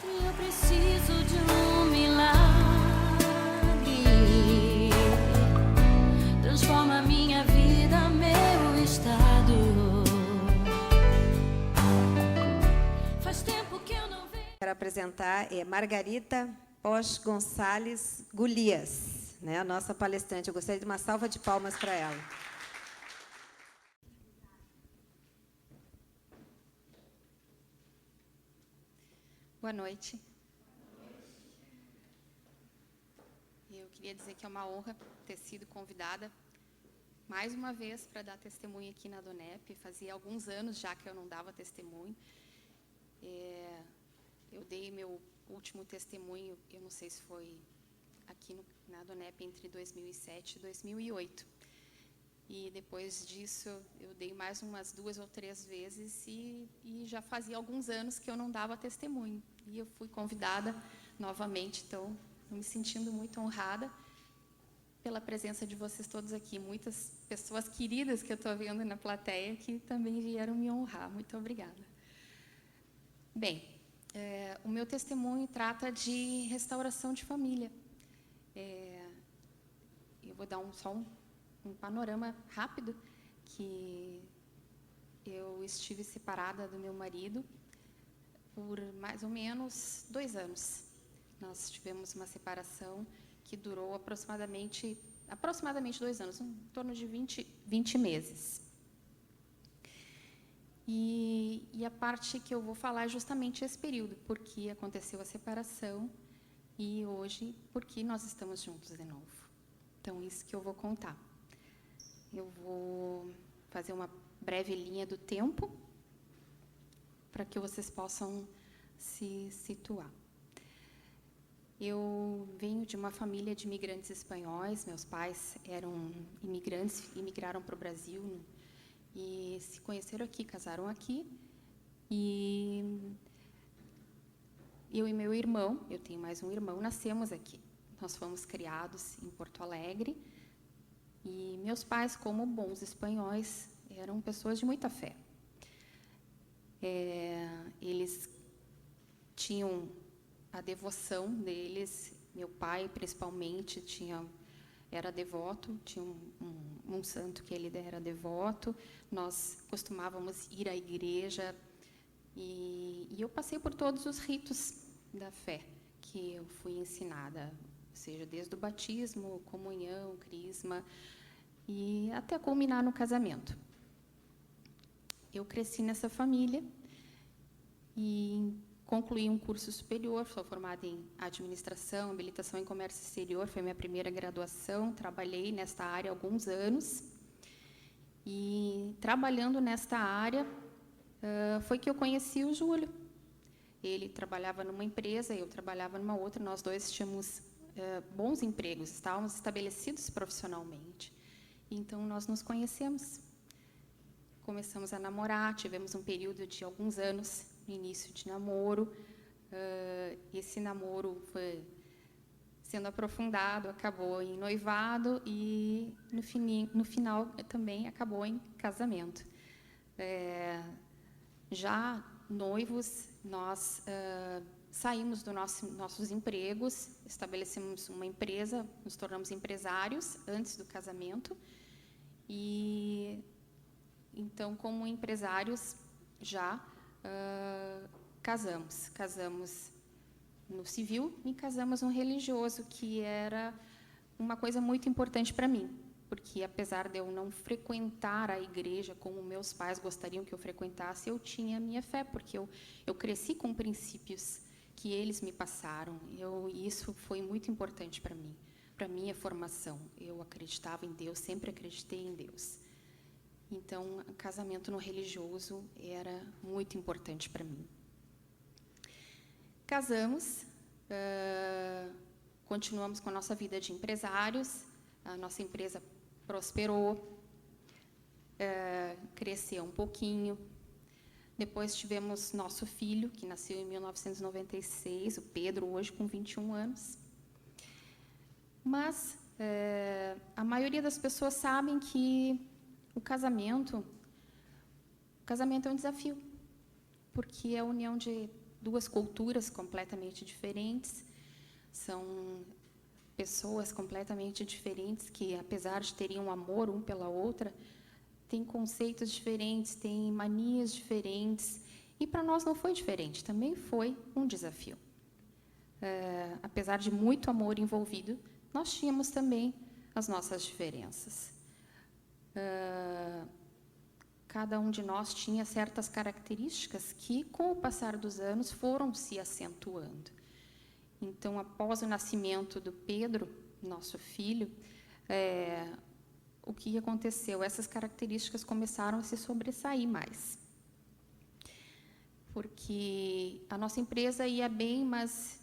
Eu preciso de um milagre. Transforma minha vida, meu estado. Faz tempo que eu não vejo. Quero apresentar Margarita Posch Gonçalves Golias, né, a nossa palestrante. Eu gostaria de uma salva de palmas para ela. Boa noite. Eu queria dizer que é uma honra ter sido convidada mais uma vez para dar testemunho aqui na DONEP. Fazia alguns anos já que eu não dava testemunho. Eu dei meu último testemunho, eu não sei se foi aqui na DONEP entre 2007 e 2008. E depois disso eu dei mais umas 2 ou 3 vezes e já fazia alguns anos que eu não dava testemunho. E eu fui convidada novamente, então estou me sentindo muito honrada pela presença de vocês todos aqui. Muitas pessoas queridas que eu estou vendo na plateia que também vieram me honrar. Muito obrigada. Bem, o meu testemunho trata de restauração de família. Eu vou dar só um panorama rápido, que eu estive separada do meu marido por mais ou menos 2 anos. Nós tivemos uma separação que durou aproximadamente 2 anos, em torno de 20 meses. E a parte que eu vou falar é justamente esse período, porque aconteceu a separação e hoje, porque nós estamos juntos de novo. Então, isso que eu vou contar. Eu vou fazer uma breve linha do tempo para que vocês possam se situar. Eu venho de uma família de imigrantes espanhóis. Meus pais eram imigrantes, imigraram para o Brasil e se conheceram aqui, casaram aqui. E eu e meu irmão, eu tenho mais um irmão, nascemos aqui. Nós fomos criados em Porto Alegre. E meus pais, como bons espanhóis, eram pessoas de muita fé. Eles tinham a devoção deles. Meu pai, principalmente, era devoto, tinha um santo que ele era devoto. Nós costumávamos ir à igreja e eu passei por todos os ritos da fé que eu fui ensinada, seja desde o batismo, comunhão, crisma, e até culminar no casamento. Eu cresci nessa família e concluí um curso superior, sou formada em administração, habilitação em comércio exterior, foi minha primeira graduação, trabalhei nesta área há alguns anos, e trabalhando nesta área foi que eu conheci o Júlio. Ele trabalhava numa empresa, eu trabalhava numa outra, nós dois tínhamos bons empregos, estávamos estabelecidos profissionalmente. Então, nós nos conhecemos, começamos a namorar, tivemos um período de alguns anos no início de namoro. Esse namoro foi sendo aprofundado, acabou em noivado e, no final, também acabou em casamento. Já noivos, nós saímos dos nossos empregos, estabelecemos uma empresa, nos tornamos empresários antes do casamento. E, então, como empresários, já casamos no civil e casamos no religioso, que era uma coisa muito importante para mim, porque, apesar de eu não frequentar a igreja como meus pais gostariam que eu frequentasse, eu tinha a minha fé, porque eu cresci com princípios que eles me passaram. E isso foi muito importante para mim, para a minha formação. Eu acreditava em Deus, sempre acreditei em Deus. Então, o casamento no religioso era muito importante para mim. Casamos, continuamos com a nossa vida de empresários, a nossa empresa prosperou, cresceu um pouquinho. Depois tivemos nosso filho, que nasceu em 1996, o Pedro, hoje com 21 anos. Mas a maioria das pessoas sabem que o casamento é um desafio, porque é a união de duas culturas completamente diferentes, são pessoas completamente diferentes que, apesar de terem um amor um pela outra, têm conceitos diferentes, têm manias diferentes. E para nós não foi diferente, também foi um desafio. Apesar de muito amor envolvido, nós tínhamos também as nossas diferenças. Cada um de nós tinha certas características que, com o passar dos anos, foram se acentuando. Então, após o nascimento do Pedro, nosso filho, o que aconteceu? Essas características começaram a se sobressair mais. Porque a nossa empresa ia bem, mas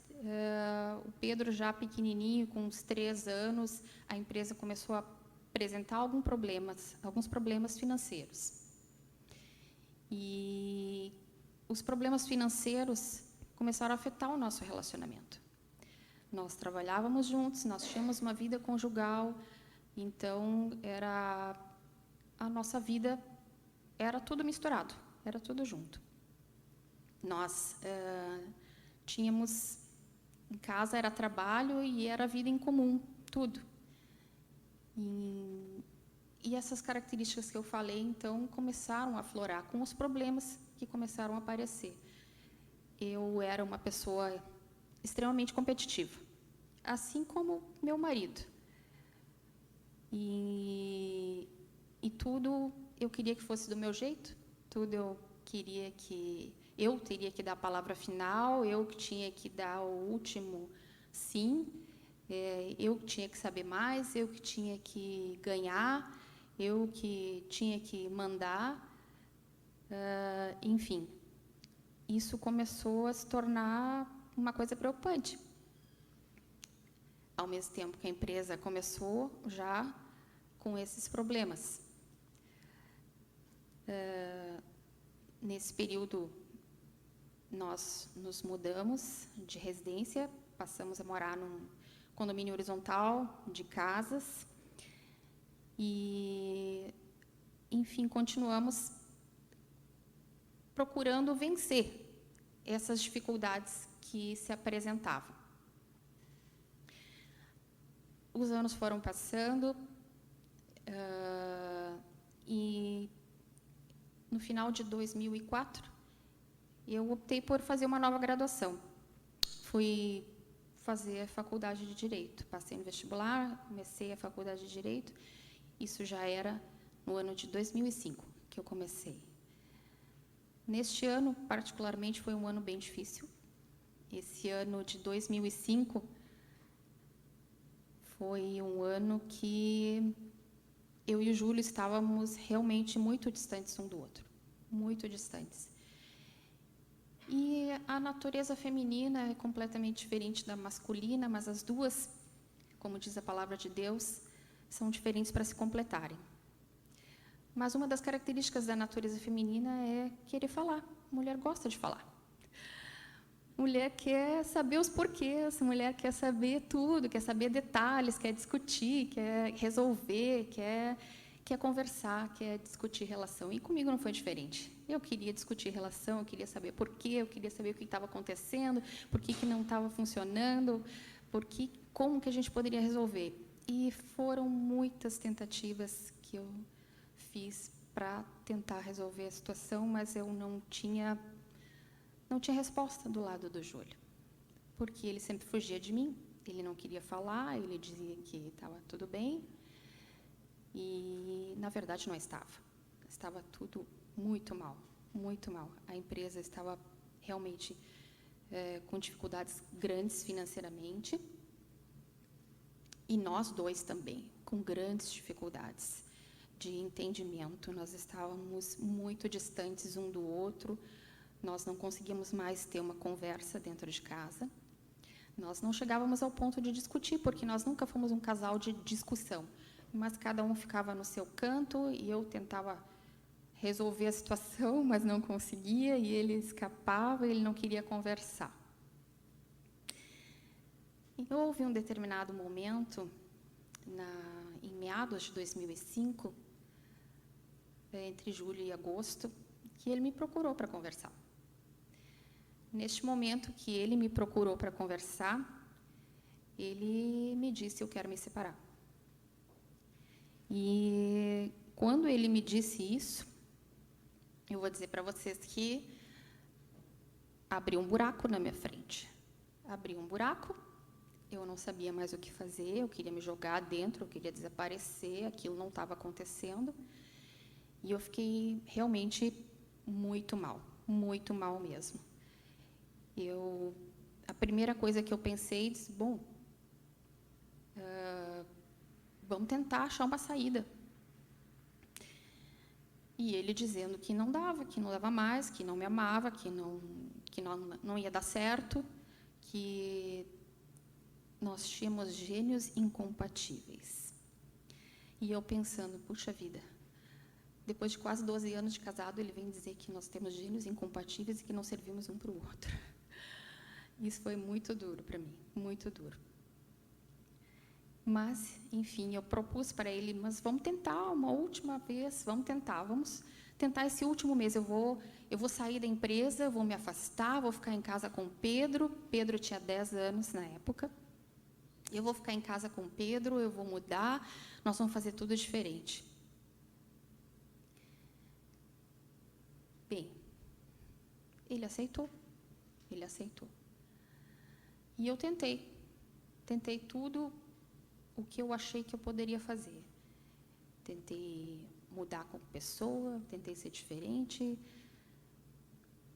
o Pedro, já pequenininho, com uns 3 anos, a empresa começou a apresentar alguns problemas financeiros. E os problemas financeiros começaram a afetar o nosso relacionamento. Nós trabalhávamos juntos, nós tínhamos uma vida conjugal, então a nossa vida era tudo misturado, era tudo junto. Nós tínhamos, em casa era trabalho e era vida em comum, tudo. E essas características que eu falei, então, começaram a aflorar com os problemas que começaram a aparecer. Eu era uma pessoa extremamente competitiva, assim como meu marido. E tudo eu queria que fosse do meu jeito, tudo eu queria que eu teria que dar a palavra final, eu que tinha que dar o último sim, eu que tinha que saber mais, eu que tinha que ganhar, eu que tinha que mandar, enfim. Isso começou a se tornar uma coisa preocupante. Ao mesmo tempo que a empresa começou já com esses problemas. Nesse período, nós nos mudamos de residência, passamos a morar num condomínio horizontal de casas e, enfim, continuamos procurando vencer essas dificuldades que se apresentavam. Os anos foram passando e, no final de 2004, eu optei por fazer uma nova graduação. Fui fazer a faculdade de Direito. Passei no vestibular, comecei a faculdade de Direito. Isso já era no ano de 2005 que eu comecei. Neste ano, particularmente, foi um ano bem difícil. Esse ano de 2005 foi um ano que eu e o Júlio estávamos realmente muito distantes um do outro. Muito distantes. E a natureza feminina é completamente diferente da masculina, mas as duas, como diz a palavra de Deus, são diferentes para se completarem. Mas uma das características da natureza feminina é querer falar. A mulher gosta de falar. Mulher quer saber os porquês, mulher quer saber tudo, quer saber detalhes, quer discutir, quer resolver, quer conversar, quer discutir relação. E comigo não foi diferente. Eu queria discutir relação, eu queria saber porquê, eu queria saber o que estava acontecendo, por que não estava funcionando, como que a gente poderia resolver. E foram muitas tentativas que eu fiz para tentar resolver a situação, mas eu não tinha resposta do lado do Júlio, porque ele sempre fugia de mim, ele não queria falar, ele dizia que estava tudo bem, e, na verdade, não estava. Estava tudo muito mal, muito mal. A empresa estava realmente com dificuldades grandes financeiramente, e nós dois também, com grandes dificuldades de entendimento. Nós estávamos muito distantes um do outro, nós não conseguíamos mais ter uma conversa dentro de casa. Nós não chegávamos ao ponto de discutir, porque nós nunca fomos um casal de discussão. Mas cada um ficava no seu canto e eu tentava resolver a situação, mas não conseguia, e ele escapava, ele não queria conversar. E houve um determinado momento, em meados de 2005, entre julho e agosto, que ele me procurou para conversar. Neste momento que ele me procurou para conversar, ele me disse: eu quero me separar. E quando ele me disse isso, eu vou dizer para vocês que abriu um buraco na minha frente. Abriu um buraco, eu não sabia mais o que fazer, eu queria me jogar dentro, eu queria desaparecer, aquilo não estava acontecendo. E eu fiquei realmente muito mal mesmo. A primeira coisa que eu pensei, disse, bom, vamos tentar achar uma saída. E ele dizendo que não dava mais, que não me amava, que não ia dar certo, que nós tínhamos gênios incompatíveis. E eu pensando, puxa vida, depois de quase 12 anos de casado, ele vem dizer que nós temos gênios incompatíveis e que não servimos um para o outro. Isso foi muito duro para mim, muito duro. Mas, enfim, eu propus para ele, mas vamos tentar uma última vez, vamos tentar esse último mês. Eu vou sair da empresa, vou me afastar, vou ficar em casa com o Pedro. Pedro tinha 10 anos na época. Eu vou ficar em casa com o Pedro, eu vou mudar, nós vamos fazer tudo diferente. Bem, ele aceitou. E eu tentei tudo o que eu achei que eu poderia fazer. Tentei mudar como pessoa, tentei ser diferente,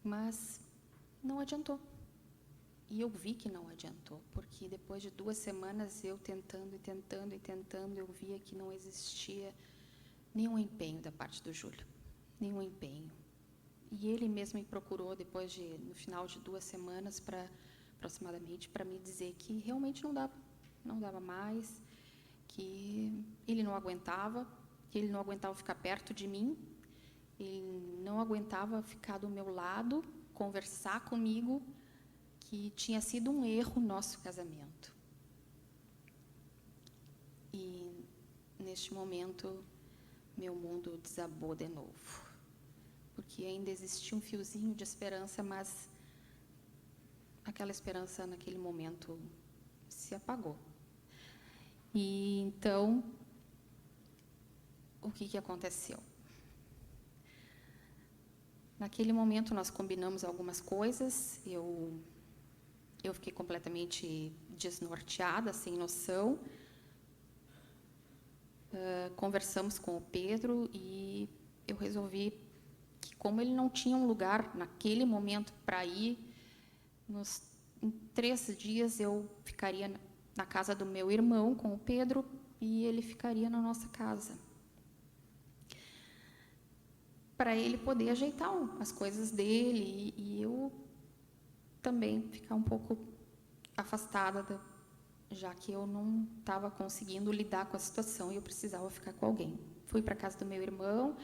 mas não adiantou. E eu vi que não adiantou, porque depois de 2 semanas eu tentando, eu via que não existia nenhum empenho da parte do Júlio, nenhum empenho. E ele mesmo me procurou no final de 2 semanas, aproximadamente, para me dizer que realmente não dava mais, que ele não aguentava ficar perto de mim, ele não aguentava ficar do meu lado, conversar comigo, que tinha sido um erro o nosso casamento. E, neste momento, meu mundo desabou de novo, porque ainda existia um fiozinho de esperança, mas aquela esperança, naquele momento, se apagou. E, então, o que aconteceu? Naquele momento, nós combinamos algumas coisas, eu fiquei completamente desnorteada, sem noção. Conversamos com o Pedro e eu resolvi que, como ele não tinha um lugar naquele momento para ir, em 3 dias eu ficaria na casa do meu irmão com o Pedro e ele ficaria na nossa casa, para ele poder ajeitar as coisas dele e eu também ficar um pouco afastada, já que eu não estava conseguindo lidar com a situação e eu precisava ficar com alguém. Fui para a casa do meu irmão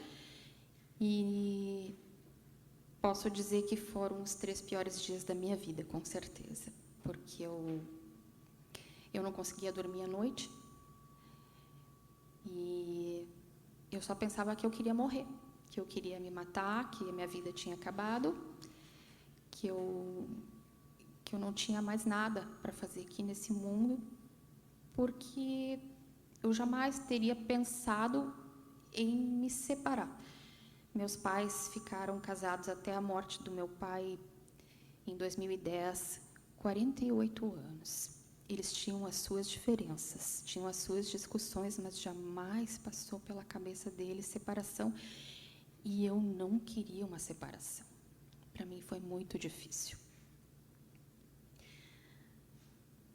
e posso dizer que foram os 3 piores dias da minha vida, com certeza, porque eu não conseguia dormir à noite e eu só pensava que eu queria morrer, que eu queria me matar, que a minha vida tinha acabado, que eu não tinha mais nada para fazer aqui nesse mundo, porque eu jamais teria pensado em me separar. Meus pais ficaram casados até a morte do meu pai em 2010, 48 anos. Eles tinham as suas diferenças, tinham as suas discussões, mas jamais passou pela cabeça deles separação. E eu não queria uma separação. Para mim foi muito difícil.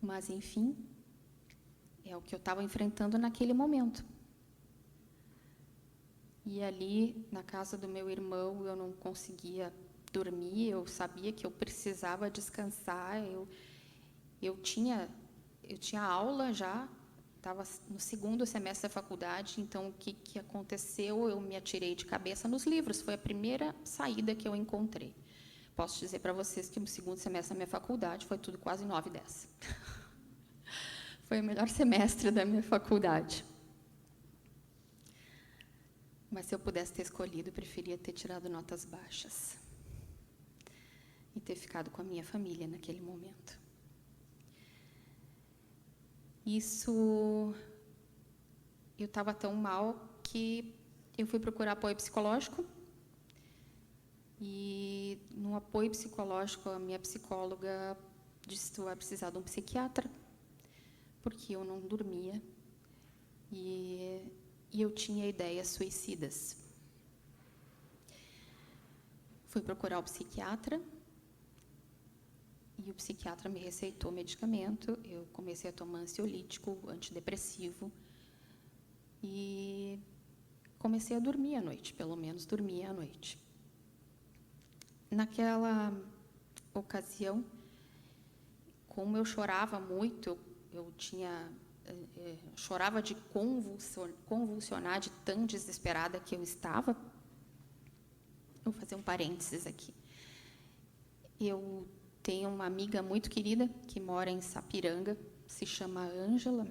Mas, enfim, é o que eu estava enfrentando naquele momento. E ali, na casa do meu irmão, eu não conseguia dormir, eu sabia que eu precisava descansar, eu tinha aula já, estava no 2º semestre da faculdade, então o que aconteceu? Eu me atirei de cabeça nos livros, foi a primeira saída que eu encontrei. Posso dizer para vocês que no 2º semestre da minha faculdade foi tudo quase 9, 10. Foi o melhor semestre da minha faculdade. Mas se eu pudesse ter escolhido, eu preferia ter tirado notas baixas. e ter ficado com a minha família naquele momento. Isso, eu estava tão mal que eu fui procurar apoio psicológico. E no apoio psicológico, a minha psicóloga disse: tu vai precisar de um psiquiatra, porque eu não dormia e eu tinha ideias suicidas. Fui procurar o psiquiatra e o psiquiatra me receitou medicamento. Eu comecei a tomar ansiolítico, antidepressivo e comecei a dormir à noite, pelo menos dormia à noite. Naquela ocasião, como eu chorava muito, eu chorava de convulsionar, de tão desesperada que eu estava. Vou fazer um parênteses aqui. Eu tenho uma amiga muito querida que mora em Sapiranga, se chama Ângela,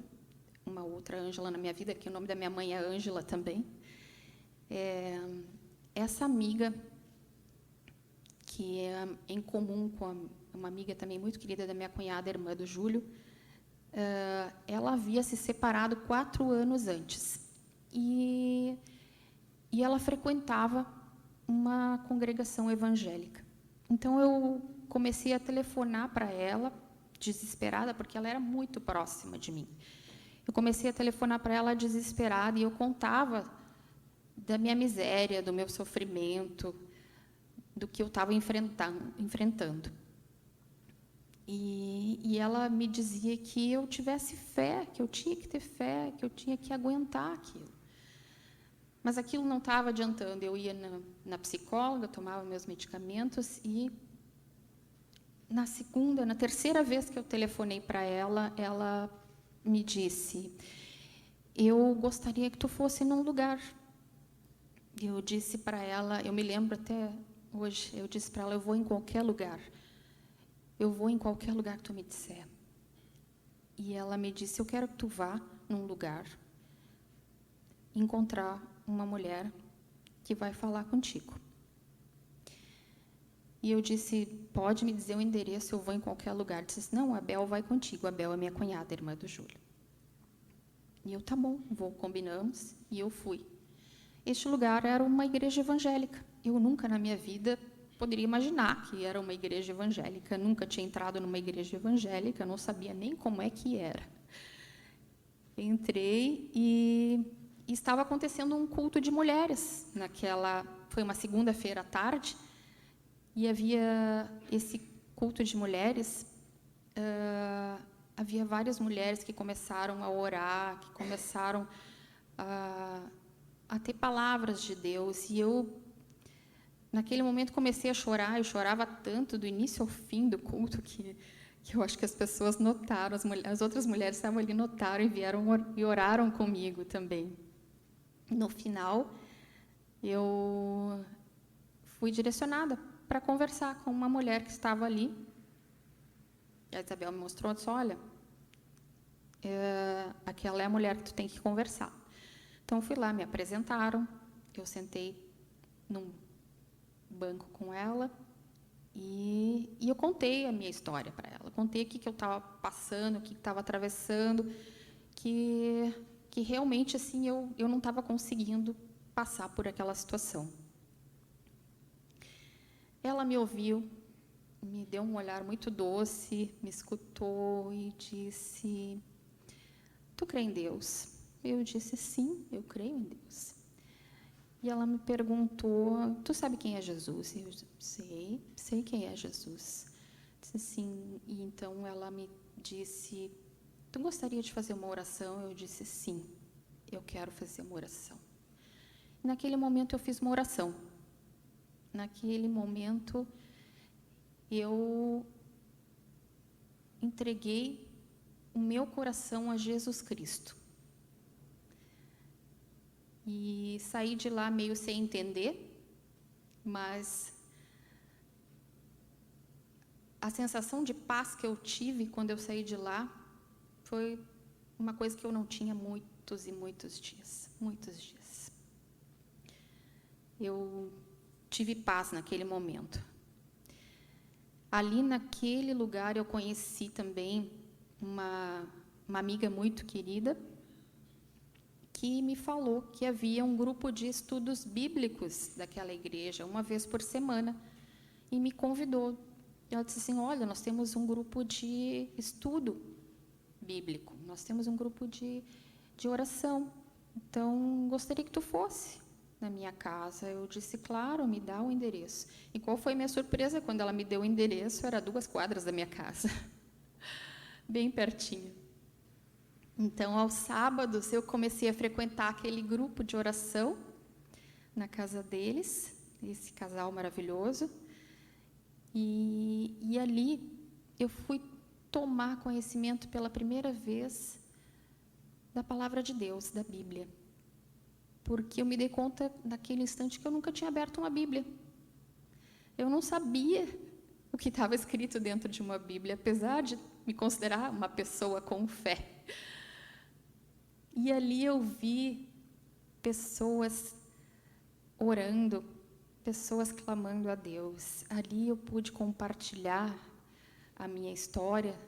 uma outra Ângela na minha vida, que o nome da minha mãe é Ângela também. Essa amiga, que é em comum com uma amiga também muito querida da minha cunhada, irmã do Júlio, ela havia se separado 4 anos antes. E ela frequentava uma congregação evangélica. Então, eu comecei a telefonar para ela, desesperada, porque ela era muito próxima de mim. Eu comecei a telefonar para ela desesperada e eu contava da minha miséria, do meu sofrimento, do que eu estava enfrentando. E ela me dizia que eu tivesse fé, que eu tinha que ter fé, que eu tinha que aguentar aquilo. Mas aquilo não estava adiantando. Eu ia na psicóloga, tomava meus medicamentos e na terceira vez que eu telefonei para ela, ela me disse: eu gostaria que tu fosse num lugar. Eu disse para ela, eu me lembro até hoje, eu disse para ela: eu vou em qualquer lugar. Eu vou em qualquer lugar que tu me disser. E ela me disse: eu quero que tu vá num lugar encontrar uma mulher que vai falar contigo. E eu disse: pode me dizer o endereço, eu vou em qualquer lugar. Ela disse: não, a Bel vai contigo. A Bel é minha cunhada, irmã do Júlio. E eu: tá bom, combinamos. E eu fui. Este lugar era uma igreja evangélica. Eu nunca na minha vida poderia imaginar que era uma igreja evangélica. Nunca tinha entrado numa igreja evangélica, não sabia nem como é que era. Entrei e estava acontecendo um culto de mulheres. Foi uma segunda-feira à tarde, e havia esse culto de mulheres. Havia várias mulheres que começaram a orar, que começaram a ter palavras de Deus. E eu, naquele momento, comecei a chorar. Eu chorava tanto do início ao fim do culto que eu acho que as pessoas notaram, as outras mulheres estavam ali, notaram e vieram e oraram comigo também. No final, eu fui direcionada para conversar com uma mulher que estava ali. A Isabel me mostrou, disse: olha, aquela é a mulher que tu tem que conversar. Então, fui lá, me apresentaram, eu sentei num banco com ela e eu contei a minha história para ela. Contei o que eu estava passando, o que estava atravessando, que realmente assim eu não estava conseguindo passar por aquela situação. Ela me ouviu, me deu um olhar muito doce, me escutou e disse: tu crê em Deus? Eu disse: sim, eu creio em Deus. E ela me perguntou: tu sabe quem é Jesus? Eu disse: sei quem é Jesus. Disse: sim. E então ela me disse: tu gostaria de fazer uma oração? Eu disse: sim, eu quero fazer uma oração. E naquele momento eu fiz uma oração. Naquele momento eu entreguei o meu coração a Jesus Cristo. E saí de lá meio sem entender, mas a sensação de paz que eu tive quando eu saí de lá foi uma coisa que eu não tinha muitos e muitos dias. Muitos dias. Eu tive paz naquele momento. Ali naquele lugar eu conheci também uma amiga muito querida que me falou que havia um grupo de estudos bíblicos daquela igreja, uma vez por semana, e me convidou. Ela disse assim, olha, nós temos um grupo de estudo bíblico, nós temos um grupo de oração, então gostaria que tu fosse na minha casa. Eu disse, claro, me dá o endereço. E qual foi a minha surpresa quando ela me deu o endereço? Era 2 quadras da minha casa, bem pertinho. Então, aos sábados, eu comecei a frequentar aquele grupo de oração na casa deles, esse casal maravilhoso, e ali eu fui tomar conhecimento pela primeira vez da palavra de Deus, da Bíblia. Porque eu me dei conta naquele instante que eu nunca tinha aberto uma Bíblia. Eu não sabia o que estava escrito dentro de uma Bíblia, apesar de me considerar uma pessoa com fé. E ali eu vi pessoas orando, pessoas clamando a Deus. Ali eu pude compartilhar a minha história,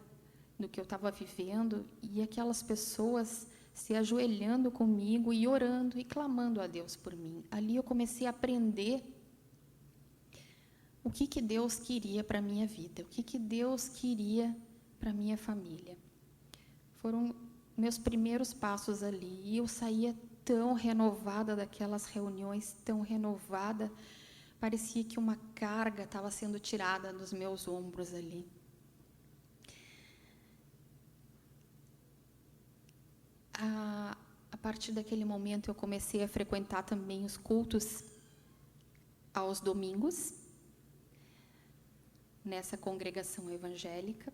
do que eu estava vivendo, e aquelas pessoas se ajoelhando comigo e orando e clamando a Deus por mim. Ali eu comecei a aprender o que Deus queria para a minha vida, o que Deus queria para a minha família. Foram meus primeiros passos ali, e eu saía tão renovada daquelas reuniões, tão renovada, parecia que uma carga estava sendo tirada dos meus ombros ali. A partir daquele momento, eu comecei a frequentar também os cultos aos domingos, nessa congregação evangélica,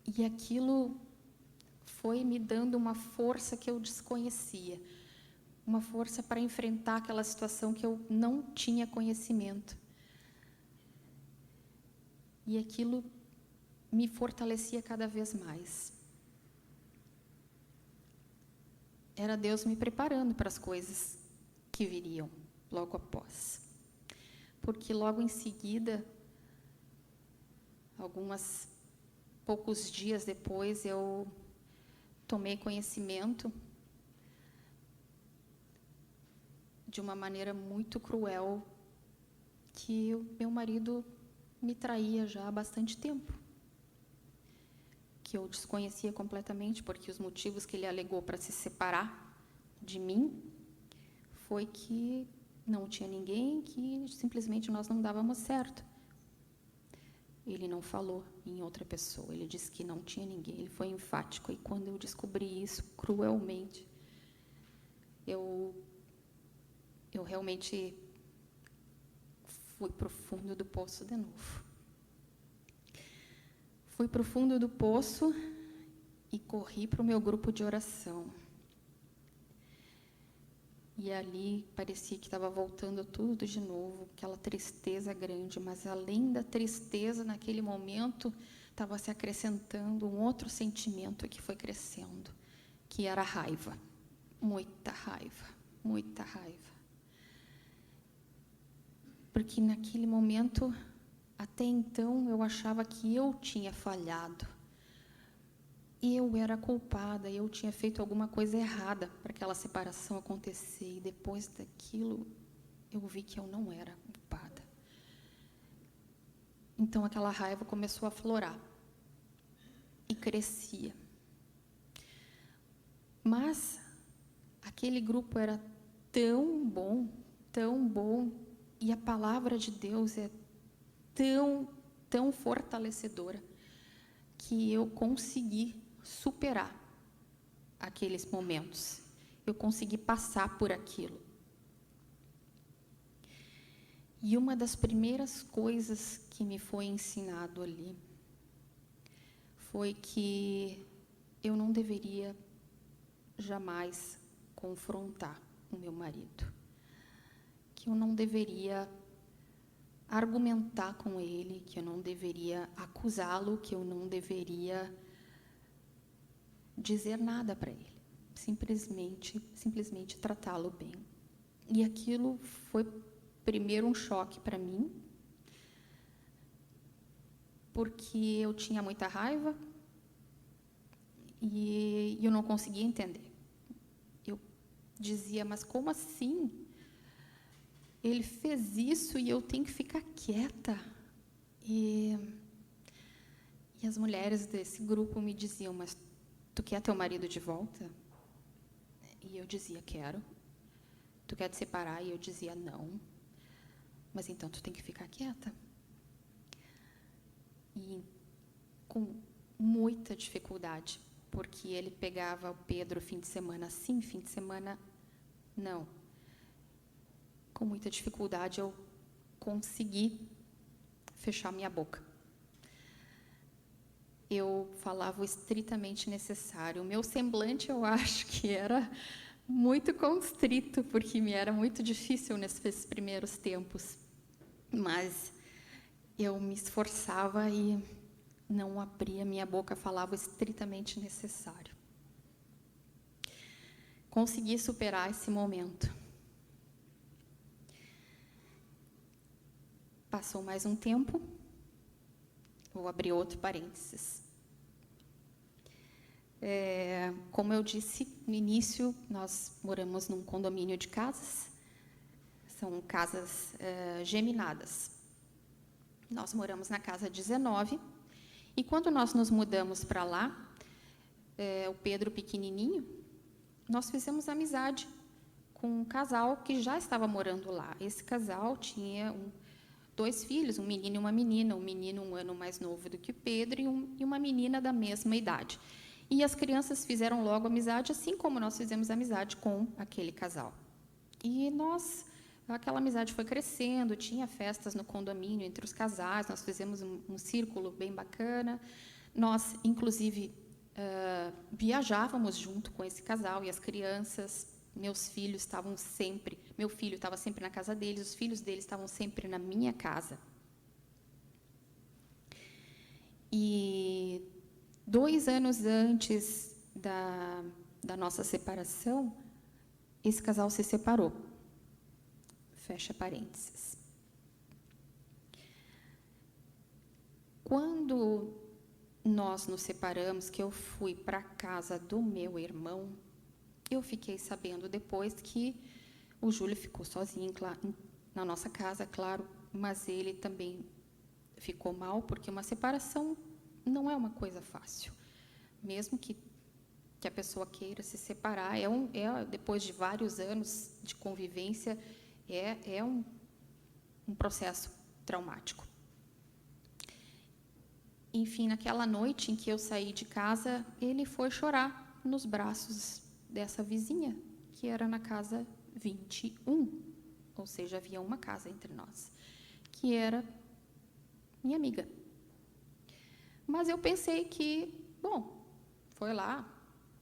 e aquilo foi me dando uma força que eu desconhecia, uma força para enfrentar aquela situação que eu não tinha conhecimento. E aquilo me fortalecia cada vez mais. Era Deus me preparando para as coisas que viriam logo após. Porque logo em seguida, poucos dias depois, eu tomei conhecimento de uma maneira muito cruel que o meu marido me traía já há bastante tempo, que eu desconhecia completamente, porque os motivos que ele alegou para se separar de mim foi que não tinha ninguém, que simplesmente nós não dávamos certo. Ele não falou em outra pessoa, ele disse que não tinha ninguém, ele foi enfático. E quando eu descobri isso cruelmente, eu realmente fui para o fundo do poço de novo. Fui para o fundo do poço e corri para o meu grupo de oração. E ali parecia que estava voltando tudo de novo, aquela tristeza grande, mas além da tristeza, naquele momento, estava se acrescentando um outro sentimento que foi crescendo, que era a raiva. Muita raiva, muita raiva. Porque naquele momento, até então, eu achava que eu tinha falhado. Eu era culpada, eu tinha feito alguma coisa errada para aquela separação acontecer. E depois daquilo, eu vi que eu não era culpada. Então, aquela raiva começou a aflorar. E crescia. Mas, aquele grupo era tão bom, e a palavra de Deus é tão fortalecedora, que eu consegui superar aqueles momentos. Eu consegui passar por aquilo. E uma das primeiras coisas que me foi ensinado ali foi que eu não deveria jamais confrontar o meu marido, que eu não deveria argumentar com ele, que eu não deveria acusá-lo, que eu não deveria dizer nada para ele, simplesmente tratá-lo bem. E aquilo foi primeiro um choque para mim, porque eu tinha muita raiva e eu não conseguia entender. Eu dizia, mas como assim? Ele fez isso e eu tenho que ficar quieta. E as mulheres desse grupo me diziam, mas tu quer teu marido de volta? E eu dizia, quero. Tu quer te separar? E eu dizia, não. Mas então tu tem que ficar quieta. E com muita dificuldade, porque ele pegava o Pedro fim de semana sim, fim de semana não. Com muita dificuldade eu consegui fechar minha boca. Eu falava o estritamente necessário. O meu semblante, eu acho que era muito constrito, porque me era muito difícil nesses primeiros tempos. Mas eu me esforçava e não abria minha boca, falava o estritamente necessário. Consegui superar esse momento. Passou mais um tempo. Vou abrir outro parênteses. Como eu disse no início, nós moramos num condomínio de casas. São casas geminadas. Nós moramos na casa 19. E quando nós nos mudamos para lá, o Pedro pequenininho, nós fizemos amizade com um casal que já estava morando lá. Esse casal tinha dois filhos, um menino e uma menina, um menino 1 ano mais novo do que o Pedro e uma menina da mesma idade. E as crianças fizeram logo amizade, assim como nós fizemos amizade com aquele casal. E aquela amizade foi crescendo, tinha festas no condomínio entre os casais, nós fizemos um círculo bem bacana. Nós, inclusive, viajávamos junto com esse casal e as crianças. Meu filho estava sempre na casa deles, os filhos deles estavam sempre na minha casa. E 2 anos antes da nossa separação, esse casal se separou. Fecha parênteses. Quando nós nos separamos, que eu fui para a casa do meu irmão, eu fiquei sabendo depois que o Júlio ficou sozinho na nossa casa, claro, mas ele também ficou mal, porque uma separação não é uma coisa fácil. Mesmo que a pessoa queira se separar, depois de vários anos de convivência, é um processo traumático. Enfim, naquela noite em que eu saí de casa, ele foi chorar nos braços dessa vizinha, que era na casa 21, ou seja, havia uma casa entre nós, que era minha amiga. Mas eu pensei que, foi lá,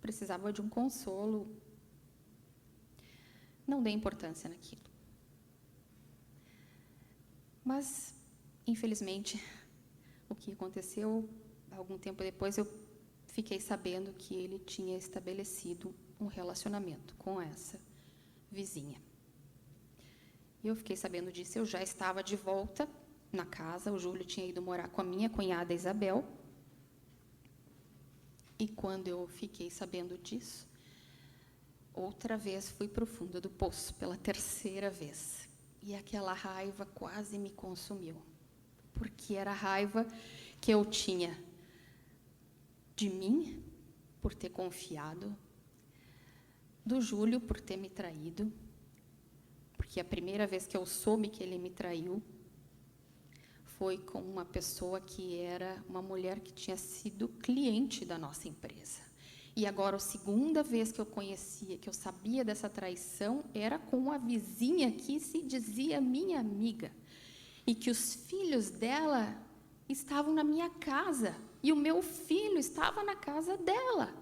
precisava de um consolo, não dei importância naquilo. Mas, infelizmente, o que aconteceu, algum tempo depois, eu fiquei sabendo que ele tinha estabelecido um relacionamento com essa vizinha. E eu fiquei sabendo disso, eu já estava de volta na casa, o Júlio tinha ido morar com a minha cunhada Isabel. E quando eu fiquei sabendo disso, outra vez fui para o fundo do poço, pela 3ª vez. E aquela raiva quase me consumiu, porque era a raiva que eu tinha de mim, por ter confiado, do Júlio, por ter me traído, porque a primeira vez que eu soube que ele me traiu foi com uma pessoa que era uma mulher que tinha sido cliente da nossa empresa. E agora, a segunda vez que eu conhecia, que eu sabia dessa traição, era com uma vizinha que se dizia minha amiga, e que os filhos dela estavam na minha casa, e o meu filho estava na casa dela.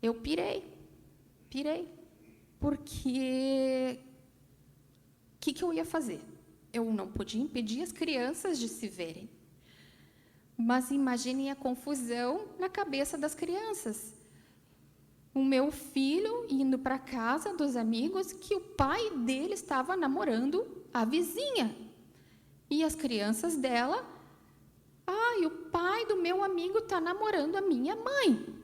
Eu pirei, porque o que eu ia fazer? Eu não podia impedir as crianças de se verem, mas imaginem a confusão na cabeça das crianças. O meu filho indo para a casa dos amigos que o pai dele estava namorando a vizinha. E as crianças dela, e o pai do meu amigo está namorando a minha mãe.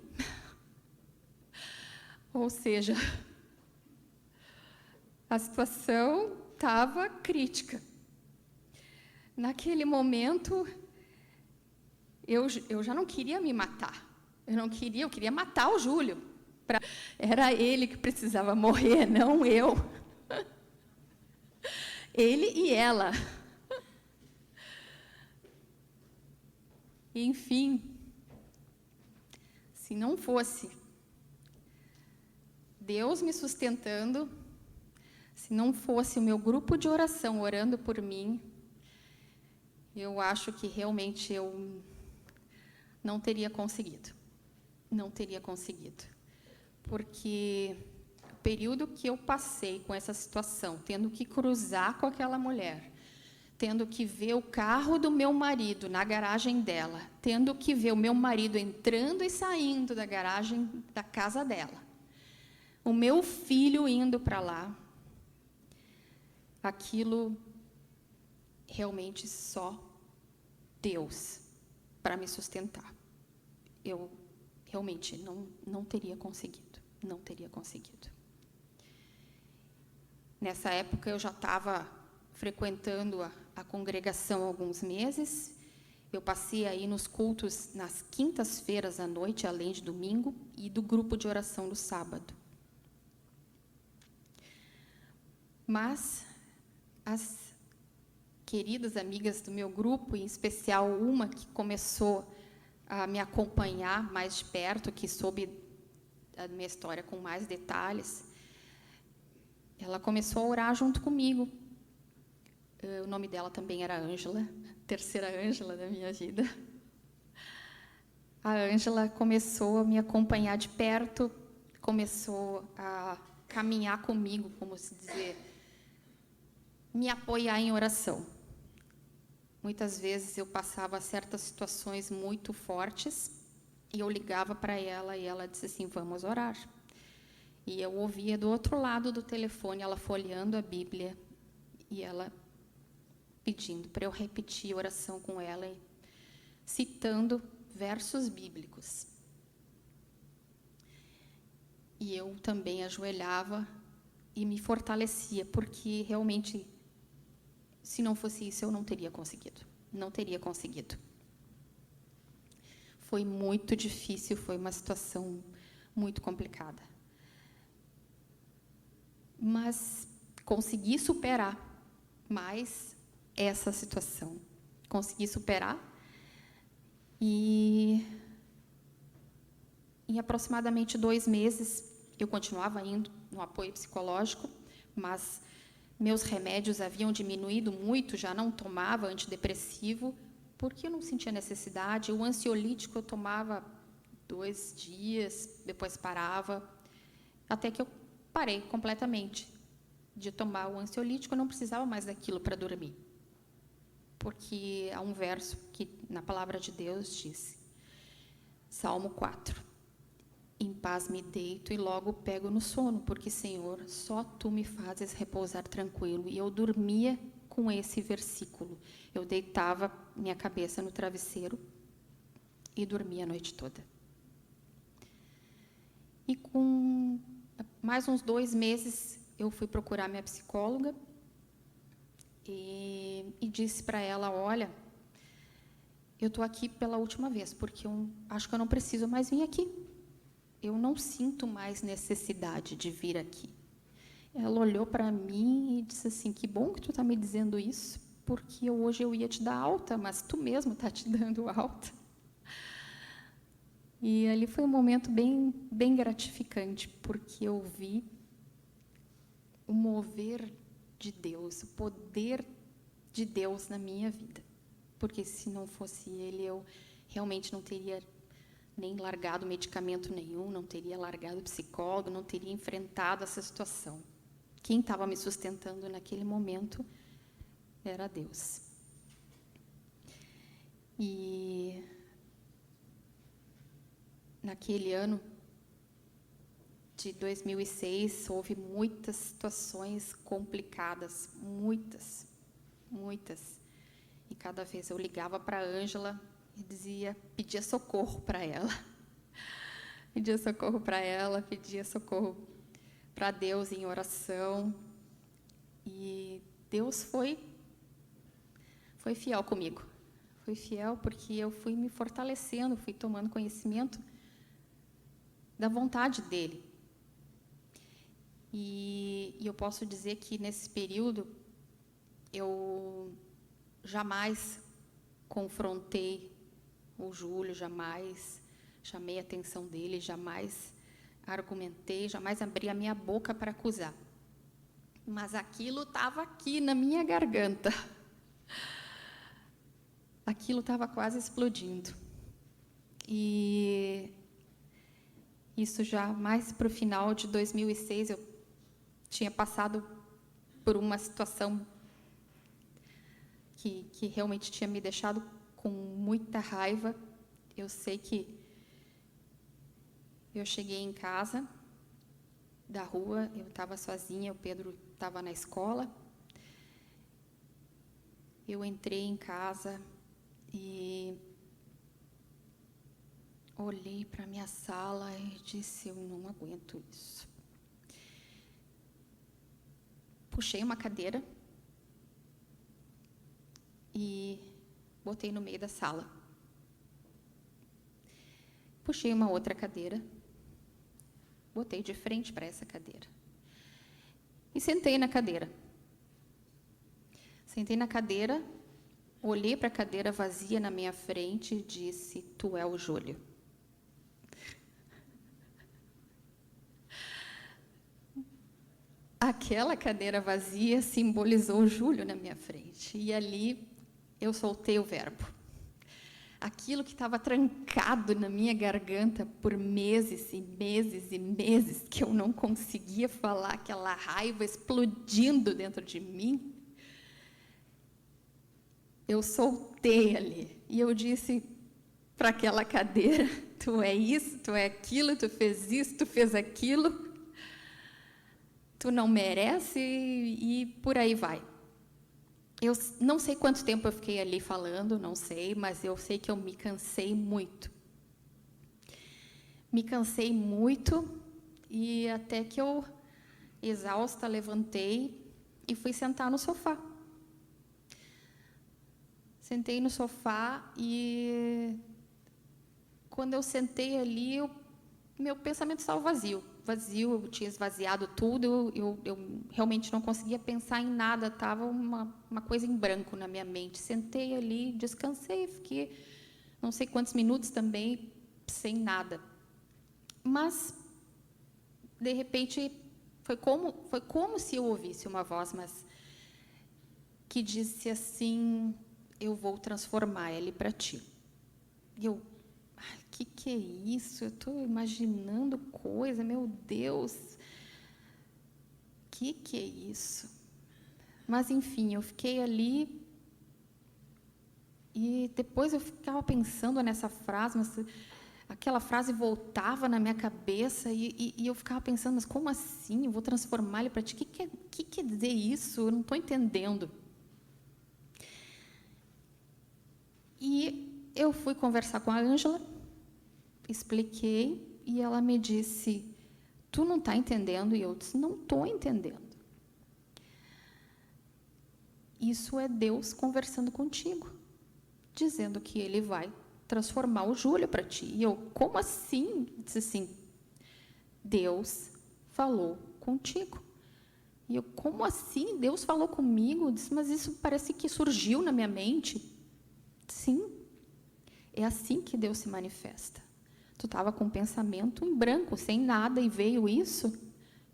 Ou seja, a situação estava crítica. Naquele momento, eu já não queria me matar. Eu queria matar o Júlio. Era ele que precisava morrer, não eu. Ele e ela. Enfim, se não fosse Deus me sustentando, se não fosse o meu grupo de oração orando por mim, eu acho que realmente eu não teria conseguido. Não teria conseguido. Porque o período que eu passei com essa situação, tendo que cruzar com aquela mulher, tendo que ver o carro do meu marido na garagem dela, tendo que ver o meu marido entrando e saindo da garagem da casa dela, o meu filho indo para lá, aquilo realmente só Deus para me sustentar. Eu realmente não teria conseguido, não teria conseguido. Nessa época eu já estava frequentando a congregação há alguns meses. Eu passei aí nos cultos nas quintas-feiras à noite, além de domingo, e do grupo de oração no sábado. Mas as queridas amigas do meu grupo, em especial uma que começou a me acompanhar mais de perto, que soube a minha história com mais detalhes, ela começou a orar junto comigo. O nome dela também era Ângela, terceira Ângela da minha vida. A Ângela começou a me acompanhar de perto, começou a caminhar comigo, como se dizer, me apoiar em oração. Muitas vezes eu passava certas situações muito fortes e eu ligava para ela e ela disse assim, vamos orar. E eu ouvia do outro lado do telefone ela folheando a Bíblia e ela pedindo para eu repetir a oração com ela, citando versos bíblicos. E eu também ajoelhava e me fortalecia, porque realmente, se não fosse isso, eu não teria conseguido. Não teria conseguido. Foi muito difícil, foi uma situação muito complicada. Mas consegui superar mais essa situação. Consegui superar e em aproximadamente 2 meses eu continuava indo no apoio psicológico, mas meus remédios haviam diminuído muito, já não tomava antidepressivo, porque eu não sentia necessidade. O ansiolítico eu tomava 2 dias, depois parava, até que eu parei completamente de tomar o ansiolítico, eu não precisava mais daquilo para dormir. Porque há um verso que na palavra de Deus diz, Salmo 4, em paz me deito e logo pego no sono, porque, Senhor, só Tu me fazes repousar tranquilo. E eu dormia com esse versículo. Eu deitava minha cabeça no travesseiro e dormia a noite toda. E com mais uns 2 meses, eu fui procurar minha psicóloga e disse para ela, olha, eu estou aqui pela última vez, porque eu acho que eu não preciso mais vir aqui. Eu não sinto mais necessidade de vir aqui. Ela olhou para mim e disse assim, que bom que tu está me dizendo isso, porque hoje eu ia te dar alta, mas tu mesmo está te dando alta. E ali foi um momento bem gratificante, porque eu vi o mover de Deus, o poder de Deus na minha vida. Porque se não fosse Ele, eu realmente não teria nem largado medicamento nenhum, não teria largado psicólogo, não teria enfrentado essa situação. Quem estava me sustentando naquele momento era Deus. E naquele ano de 2006, houve muitas situações complicadas, muitas. E cada vez eu ligava para a Ângela e pedia socorro para ela. Pedia socorro para ela, pedia socorro para Deus em oração. E Deus foi fiel comigo. Foi fiel porque eu fui me fortalecendo, fui tomando conhecimento da vontade dele. E eu posso dizer que, nesse período, eu jamais confrontei o Júlio, jamais chamei a atenção dele, jamais argumentei, jamais abri a minha boca para acusar. Mas aquilo estava aqui na minha garganta. Aquilo estava quase explodindo. E isso já mais para o final de 2006, eu tinha passado por uma situação que realmente tinha me deixado com muita raiva. Eu sei que eu cheguei em casa da rua, eu estava sozinha, o Pedro estava na escola. Eu entrei em casa e olhei para a minha sala e disse: eu não aguento isso. Puxei uma cadeira e botei no meio da sala. Puxei uma outra cadeira, botei de frente para essa cadeira. E sentei na cadeira. Sentei na cadeira, olhei para a cadeira vazia na minha frente e disse: tu é o Júlio. Aquela cadeira vazia simbolizou o Júlio na minha frente. E ali eu soltei o verbo. Aquilo que estava trancado na minha garganta por meses e meses e meses, que eu não conseguia falar, aquela raiva explodindo dentro de mim, eu soltei ali. E eu disse para aquela cadeira: tu é isso, tu é aquilo, tu fez isso, tu fez aquilo, tu não merece, e por aí vai. Eu não sei quanto tempo eu fiquei ali falando, não sei, mas eu sei que eu me cansei muito. Me cansei muito, e até que eu, exausta, levantei e fui sentar no sofá. Sentei no sofá e, quando eu sentei ali, meu pensamento estava vazio. Eu tinha esvaziado tudo, eu realmente não conseguia pensar em nada, estava uma coisa em branco na minha mente. Sentei ali, descansei, fiquei não sei quantos minutos também, sem nada. Mas, de repente, foi como se eu ouvisse uma voz, mas que disse assim: eu vou transformar ele para ti. E eu: que é isso? Eu estou imaginando coisa, meu Deus. Que é isso? Mas, enfim, eu fiquei ali e depois eu ficava pensando nessa frase, mas aquela frase voltava na minha cabeça e eu ficava pensando: mas como assim? Eu vou transformar ele para ti? Que quer dizer isso? Eu não estou entendendo. E eu fui conversar com a Ângela, expliquei, e ela me disse: tu não está entendendo? E eu disse: não estou entendendo. Isso é Deus conversando contigo, dizendo que Ele vai transformar o Júlio para ti. E eu: como assim? Disse assim: Deus falou contigo. E eu: como assim? Deus falou comigo? Disse: mas isso parece que surgiu na minha mente. Sim, é assim que Deus se manifesta. Tu estava com um pensamento em branco, sem nada, e veio isso.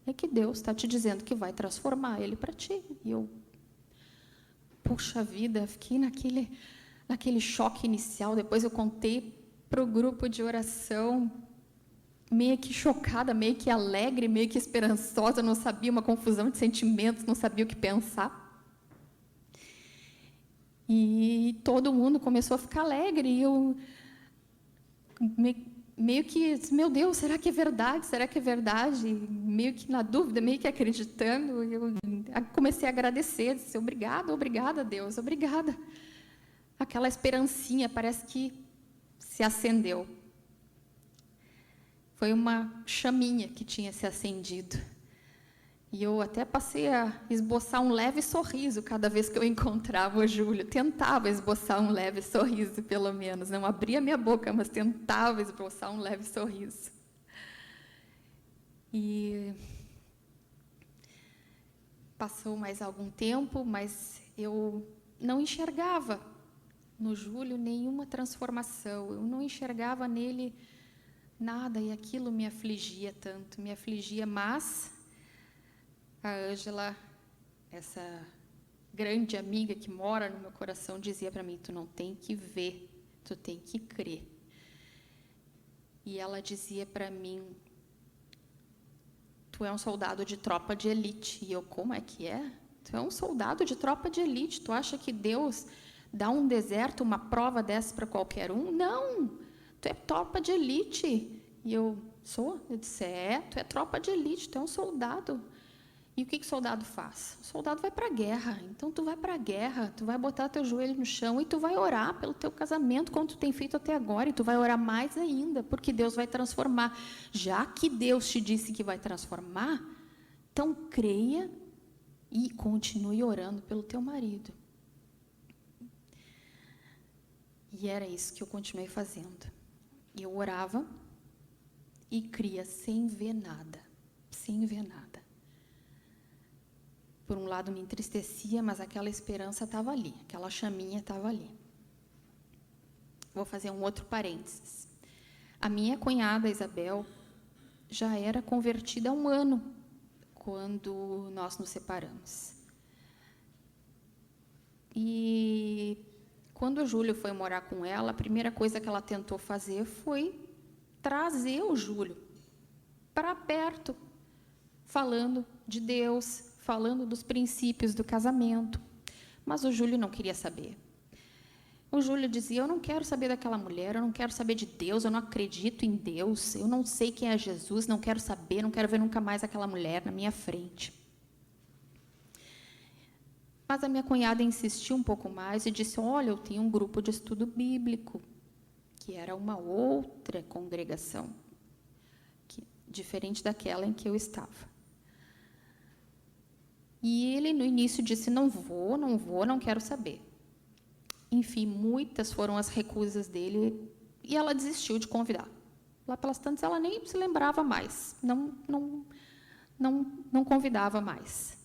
É que Deus está te dizendo que vai transformar ele para ti. E eu, puxa vida, fiquei naquele choque inicial. Depois eu contei para o grupo de oração, meio que chocada, meio que alegre, meio que esperançosa, não sabia, uma confusão de sentimentos, não sabia o que pensar. E todo mundo começou a ficar alegre, e eu meio que, meu Deus, será que é verdade? Será que é verdade? Meio que na dúvida, meio que acreditando, eu comecei a agradecer, disse: obrigada, Deus, obrigada. aquela esperancinha parece que se acendeu. Foi uma chaminha que tinha se acendido. E eu até passei a esboçar um leve sorriso cada vez que eu encontrava o Júlio. Tentava esboçar um leve sorriso, pelo menos. Não abria minha boca, mas tentava esboçar um leve sorriso. E passou mais algum tempo, mas eu não enxergava no Júlio nenhuma transformação. Eu não enxergava nele nada, e aquilo me afligia tanto, me afligia, mas a Ângela, essa grande amiga que mora no meu coração, dizia para mim: tu não tem que ver, tu tem que crer. E ela dizia para mim: tu é um soldado de tropa de elite. E eu: como é que é? Tu é um soldado de tropa de elite. Tu acha que Deus dá um deserto, uma prova dessa para qualquer um? Não! Tu é tropa de elite. E eu: sou? Eu disse: tu é tropa de elite, tu é um soldado. E o que o soldado faz? O soldado vai para a guerra. Então, tu vai para a guerra, tu vai botar teu joelho no chão e tu vai orar pelo teu casamento, como tu tem feito até agora, e tu vai orar mais ainda, porque Deus vai transformar. Já que Deus te disse que vai transformar, então creia e continue orando pelo teu marido. E era isso que eu continuei fazendo. Eu orava e cria sem ver nada, sem ver nada. Por um lado me entristecia, mas aquela esperança estava ali, aquela chaminha estava ali. Vou fazer um outro parênteses. A minha cunhada, Isabel, já era convertida há 1 ano, quando nós nos separamos. E quando o Júlio foi morar com ela, a primeira coisa que ela tentou fazer foi trazer o Júlio para perto, falando de Deus, falando dos princípios do casamento. Mas o Júlio não queria saber. O Júlio dizia: eu não quero saber daquela mulher, eu não quero saber de Deus, eu não acredito em Deus, eu não sei quem é Jesus, não quero saber, não quero ver nunca mais aquela mulher na minha frente. Mas a minha cunhada insistiu um pouco mais e disse: olha, eu tenho um grupo de estudo bíblico, que era uma outra congregação, diferente daquela em que eu estava. E ele, no início, disse: não vou, não quero saber. Enfim, muitas foram as recusas dele e ela desistiu de convidar. Lá pelas tantas, ela nem se lembrava mais, não convidava mais.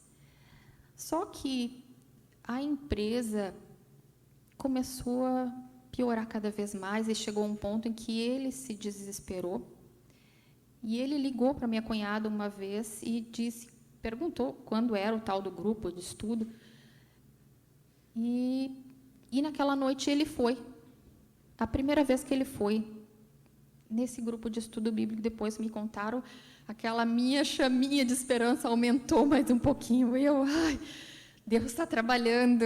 Só que a empresa começou a piorar cada vez mais e chegou a um ponto em que ele se desesperou. E ele ligou para minha cunhada uma vez e perguntou quando era o tal do grupo de estudo. E naquela noite ele foi. A primeira vez que ele foi nesse grupo de estudo bíblico, depois me contaram, aquela minha chaminha de esperança aumentou mais um pouquinho. E eu: ai, Deus está trabalhando.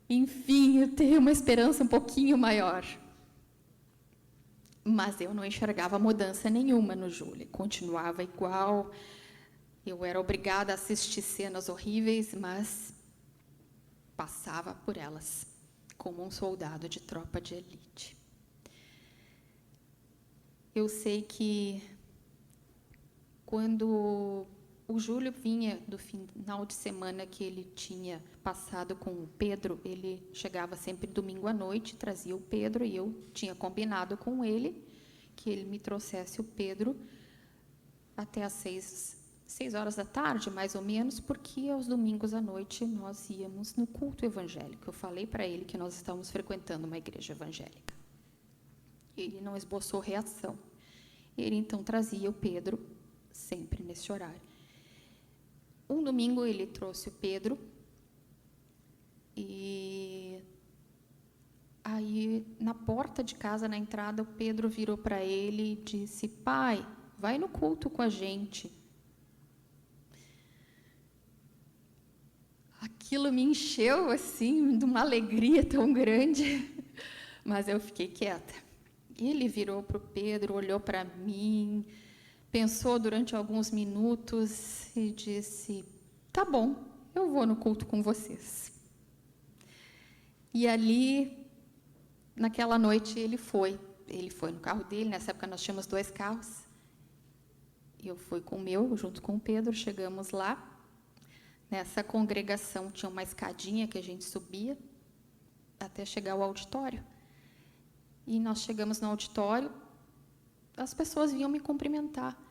Enfim, eu tenho uma esperança um pouquinho maior. Mas eu não enxergava mudança nenhuma no Júlio. Continuava igual. Eu era obrigada a assistir cenas horríveis, mas passava por elas, como um soldado de tropa de elite. Eu sei que, quando o Júlio vinha do final de semana que ele tinha passado com o Pedro, ele chegava sempre domingo à noite, trazia o Pedro, e eu tinha combinado com ele que ele me trouxesse o Pedro até às 6 horas da tarde, mais ou menos, porque aos domingos à noite nós íamos no culto evangélico. Eu falei para ele que nós estávamos frequentando uma igreja evangélica. Ele não esboçou reação. Ele, então, trazia o Pedro sempre nesse horário. Um domingo ele trouxe o Pedro e aí, na porta de casa, na entrada, o Pedro virou para ele e disse: pai, vai no culto com a gente. Aquilo me encheu, assim, de uma alegria tão grande, mas eu fiquei quieta. Ele virou para o Pedro, olhou para mim, pensou durante alguns minutos e disse: tá bom, eu vou no culto com vocês. E ali, naquela noite, ele foi no carro dele. Nessa época nós tínhamos 2 carros. Eu fui com o meu, junto com o Pedro, chegamos lá. Nessa congregação tinha uma escadinha que a gente subia até chegar ao auditório. E nós chegamos no auditório, as pessoas vinham me cumprimentar.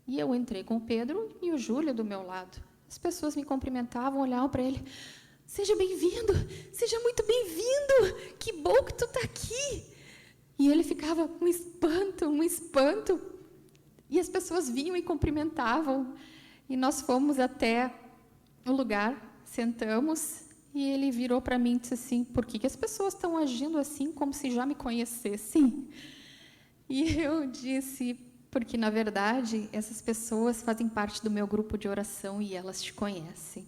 E eu entrei com o Pedro e o Júlio do meu lado. As pessoas me cumprimentavam, olhavam para ele. Seja bem-vindo, seja muito bem-vindo, que bom que tu está aqui. E ele ficava um espanto. E as pessoas vinham e cumprimentavam. E nós fomos até o lugar, sentamos, e ele virou para mim e disse assim, por que as pessoas estão agindo assim, como se já me conhecessem? E eu disse, porque, na verdade, essas pessoas fazem parte do meu grupo de oração e elas te conhecem.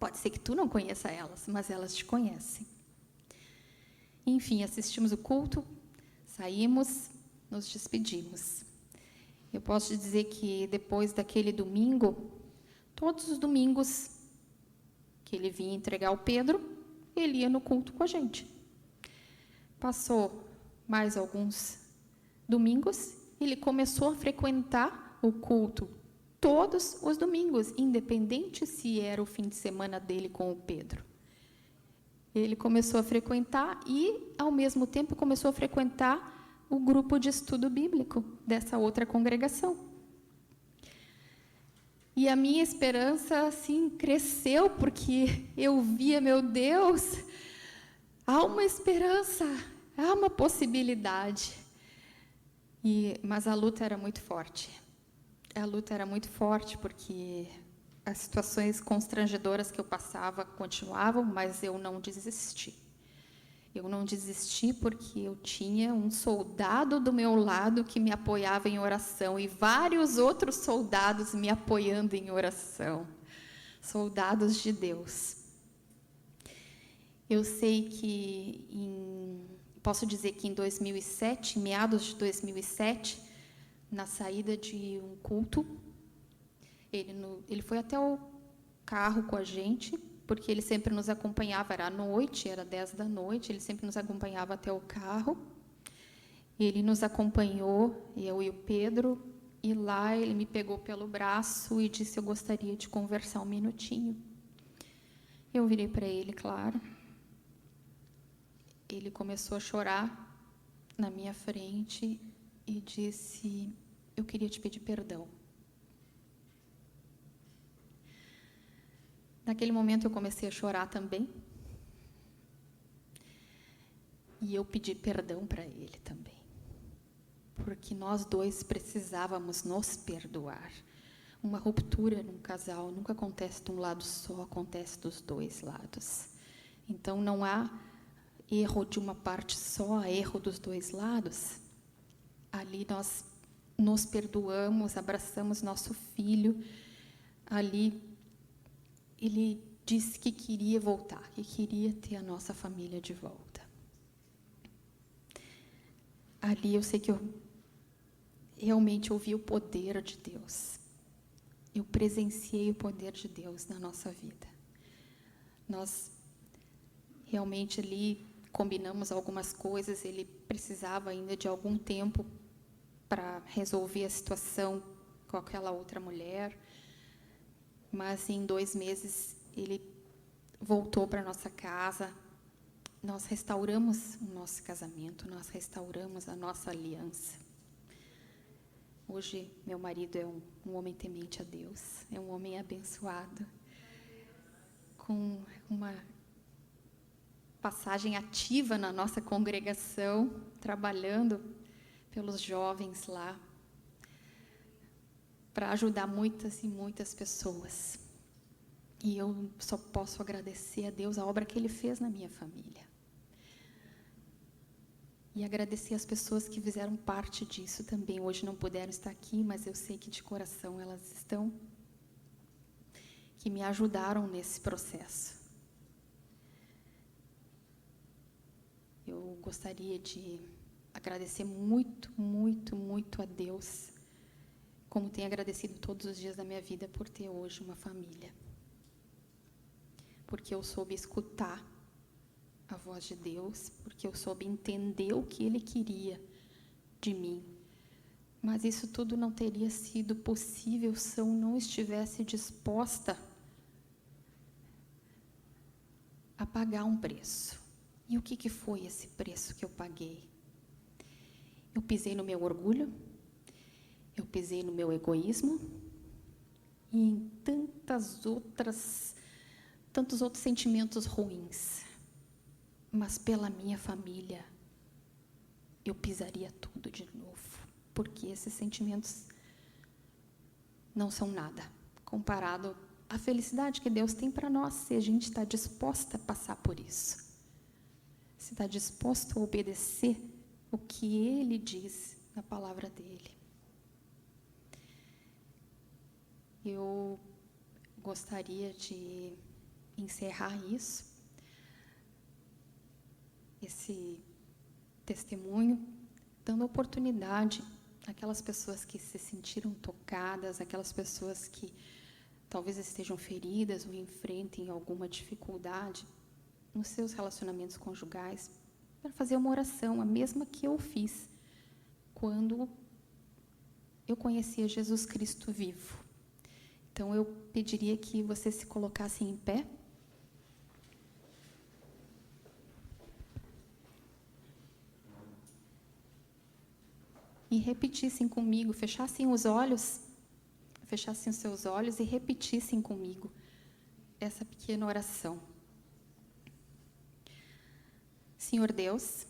Pode ser que tu não conheça elas, mas elas te conhecem. Enfim, assistimos o culto, saímos, nos despedimos. Eu posso te dizer que, depois daquele domingo, todos os domingos que ele vinha entregar o Pedro, ele ia no culto com a gente. Passou mais alguns domingos, ele começou a frequentar o culto todos os domingos, independente se era o fim de semana dele com o Pedro. Ele começou a frequentar e, ao mesmo tempo, começou a frequentar o grupo de estudo bíblico dessa outra congregação. E a minha esperança, assim, cresceu, porque eu via, meu Deus, há uma esperança, há uma possibilidade. Mas a luta era muito forte. A luta era muito forte, porque as situações constrangedoras que eu passava continuavam, mas eu não desisti. Eu não desisti porque eu tinha um soldado do meu lado que me apoiava em oração e vários outros soldados me apoiando em oração. Soldados de Deus. Eu sei que, posso dizer que em 2007, meados de 2007, na saída de um culto, ele foi até o carro com a gente, porque ele sempre nos acompanhava, era à noite, era 10 da noite, ele sempre nos acompanhava até o carro. Ele nos acompanhou, eu e o Pedro, e lá ele me pegou pelo braço e disse, eu gostaria de conversar um minutinho. Eu virei para ele, claro. Ele começou a chorar na minha frente e disse, eu queria te pedir perdão. Naquele momento eu comecei a chorar também. E eu pedi perdão para ele também. Porque nós dois precisávamos nos perdoar. Uma ruptura num casal nunca acontece de um lado só, acontece dos dois lados. Então não há erro de uma parte só, há erro dos dois lados. Ali nós nos perdoamos, abraçamos nosso filho. Ali ele disse que queria voltar, que queria ter a nossa família de volta. Ali eu sei que eu realmente ouvi o poder de Deus. Eu presenciei o poder de Deus na nossa vida. Nós realmente ali combinamos algumas coisas, ele precisava ainda de algum tempo para resolver a situação com aquela outra mulher. Mas em 2 meses ele voltou para nossa casa. Nós restauramos o nosso casamento, nós restauramos a nossa aliança. Hoje meu marido é um homem temente a Deus, é um homem abençoado, com uma passagem ativa na nossa congregação, trabalhando pelos jovens lá, para ajudar muitas e muitas pessoas. E eu só posso agradecer a Deus a obra que Ele fez na minha família. E agradecer as pessoas que fizeram parte disso também. Hoje não puderam estar aqui, mas eu sei que de coração elas estão, que me ajudaram nesse processo. Eu gostaria de agradecer muito, muito, muito a Deus, como tenho agradecido todos os dias da minha vida por ter hoje uma família. porque eu soube escutar a voz de Deus, porque eu soube entender o que Ele queria de mim. Mas isso tudo não teria sido possível se eu não estivesse disposta a pagar um preço. E o que foi esse preço que eu paguei? Eu pisei no meu orgulho, eu pisei no meu egoísmo e em tantos outros sentimentos ruins. Mas pela minha família, eu pisaria tudo de novo, porque esses sentimentos não são nada comparado à felicidade que Deus tem para nós, se a gente está disposta a passar por isso, se está disposto a obedecer o que Ele diz na palavra dEle. Eu gostaria de encerrar esse testemunho, dando oportunidade àquelas pessoas que se sentiram tocadas, aquelas pessoas que talvez estejam feridas ou enfrentem alguma dificuldade nos seus relacionamentos conjugais, para fazer uma oração, a mesma que eu fiz quando eu conhecia Jesus Cristo vivo. Então, eu pediria que vocês se colocassem em pé. E repetissem comigo, fechassem os seus olhos e repetissem comigo essa pequena oração. Senhor Deus,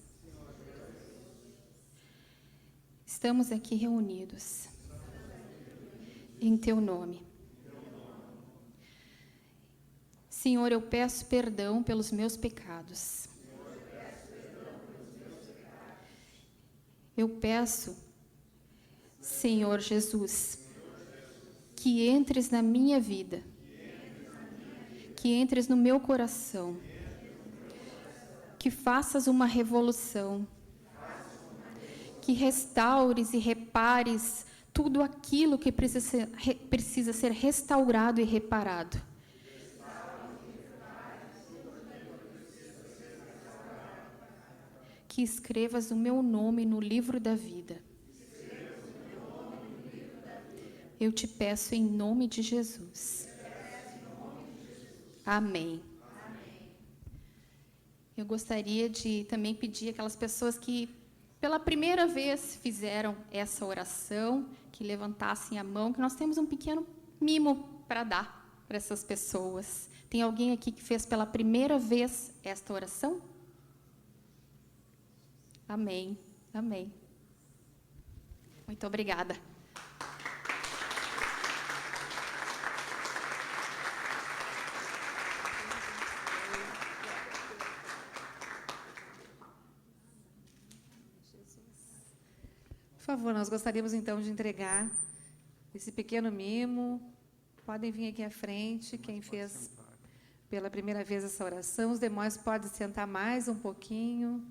estamos aqui reunidos em Teu nome. Senhor, eu peço perdão pelos meus pecados. Eu peço, Senhor Jesus, que entres na minha vida, que entres no meu coração, que faças uma revolução, que restaures e repares tudo aquilo que precisa ser restaurado e reparado. Que escrevas o meu nome no livro da vida. Eu te peço em nome de Jesus. Amém. Eu gostaria de também pedir aquelas pessoas que pela primeira vez fizeram essa oração, que levantassem a mão, que nós temos um pequeno mimo para dar para essas pessoas. Tem alguém aqui que fez pela primeira vez esta oração? Amém. Amém. Muito obrigada. Por favor, nós gostaríamos então de entregar esse pequeno mimo. Podem vir aqui à frente, quem fez pela primeira vez essa oração. Os demais podem sentar mais um pouquinho.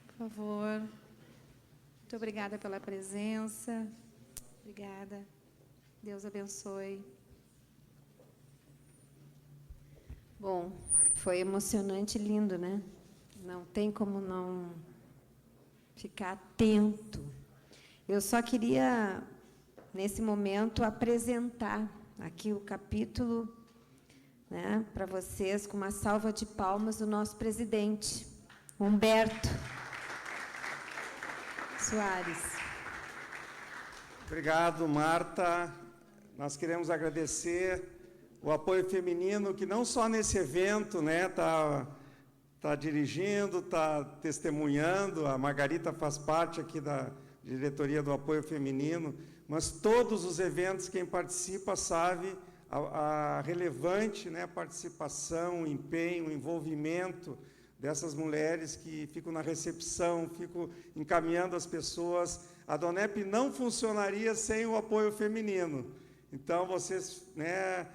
Por favor. Muito obrigada pela presença. Obrigada. Deus abençoe. Bom, foi emocionante e lindo, né? Não tem como não ficar atento. Eu só queria, nesse momento, apresentar aqui o capítulo, né, para vocês, com uma salva de palmas do nosso presidente, Humberto Soares. Obrigado, Marta. Nós queremos agradecer o apoio feminino, que não só nesse evento, né, está dirigindo, está testemunhando. A Margarita faz parte aqui da diretoria do apoio feminino, mas todos os eventos, quem participa sabe a relevante, né, participação, o empenho, o envolvimento dessas mulheres que ficam na recepção, ficam encaminhando as pessoas. A Donep não funcionaria sem o apoio feminino. Então, vocês, né,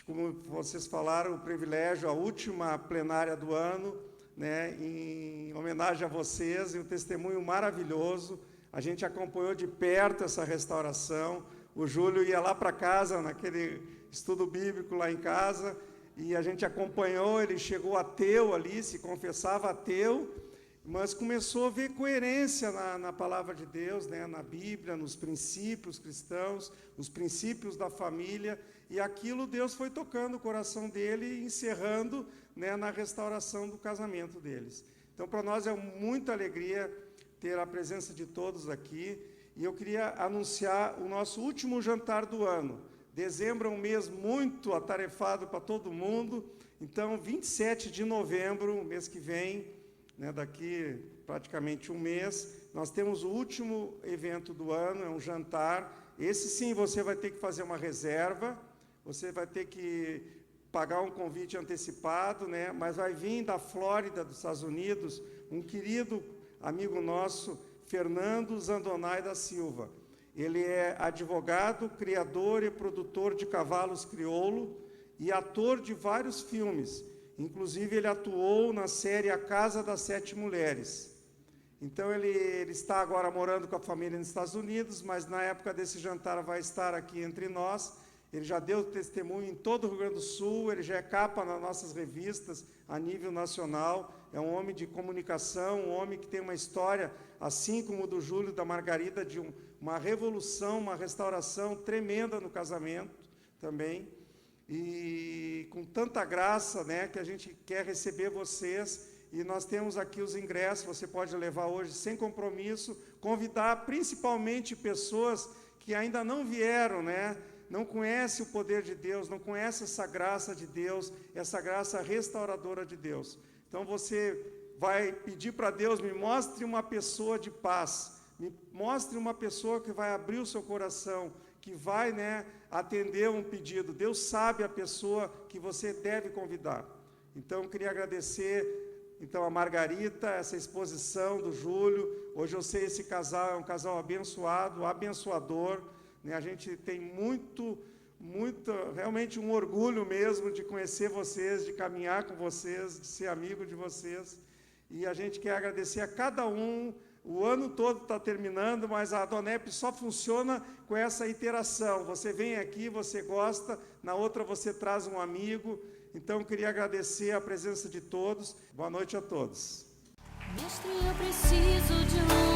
como vocês falaram, o privilégio, a última plenária do ano, né, em homenagem a vocês, e um testemunho maravilhoso. A gente acompanhou de perto essa restauração. O Júlio ia lá para casa, naquele estudo bíblico lá em casa, e a gente acompanhou, ele chegou ateu ali, se confessava ateu, mas começou a ver coerência na palavra de Deus, né, na Bíblia, nos princípios cristãos, nos princípios da família, e aquilo Deus foi tocando o coração dele e encerrando, né, na restauração do casamento deles. Então, para nós é muita alegria ter a presença de todos aqui, e eu queria anunciar o nosso último jantar do ano. Dezembro é um mês muito atarefado para todo mundo, então 27 de novembro, mês que vem, né, daqui praticamente um mês, nós temos o último evento do ano, é um jantar. Esse sim você vai ter que fazer uma reserva, você vai ter que pagar um convite antecipado, né, mas vai vir da Flórida, dos Estados Unidos, um querido amigo nosso, Fernando Zandonai da Silva. Ele é advogado, criador e produtor de cavalos crioulo e ator de vários filmes. Inclusive, ele atuou na série A Casa das Sete Mulheres. Então, ele está agora morando com a família nos Estados Unidos, mas na época desse jantar vai estar aqui entre nós. Ele já deu testemunho em todo o Rio Grande do Sul, ele já é capa nas nossas revistas a nível nacional. É um homem de comunicação, um homem que tem uma história, assim como o do Júlio e da Margarida, de uma revolução, uma restauração tremenda no casamento também. E com tanta graça, né, que a gente quer receber vocês, e nós temos aqui os ingressos, você pode levar hoje sem compromisso, convidar principalmente pessoas que ainda não vieram, né, não conhecem o poder de Deus, não conhecem essa graça de Deus, essa graça restauradora de Deus. Então você vai pedir para Deus, me mostre uma pessoa de paz, me mostre uma pessoa que vai abrir o seu coração, que vai, né, atender um pedido. Deus sabe a pessoa que você deve convidar. Então, eu queria agradecer a Margarita, essa exposição do Júlio. Hoje eu sei esse casal é um casal abençoado, abençoador, né? A gente tem realmente um orgulho mesmo de conhecer vocês, de caminhar com vocês, de ser amigo de vocês. E a gente quer agradecer a cada um. O ano todo está terminando, mas a Donep só funciona com essa interação. Você vem aqui, você gosta, na outra você traz um amigo. Então, eu queria agradecer a presença de todos. Boa noite a todos. Mestre, eu preciso de luz.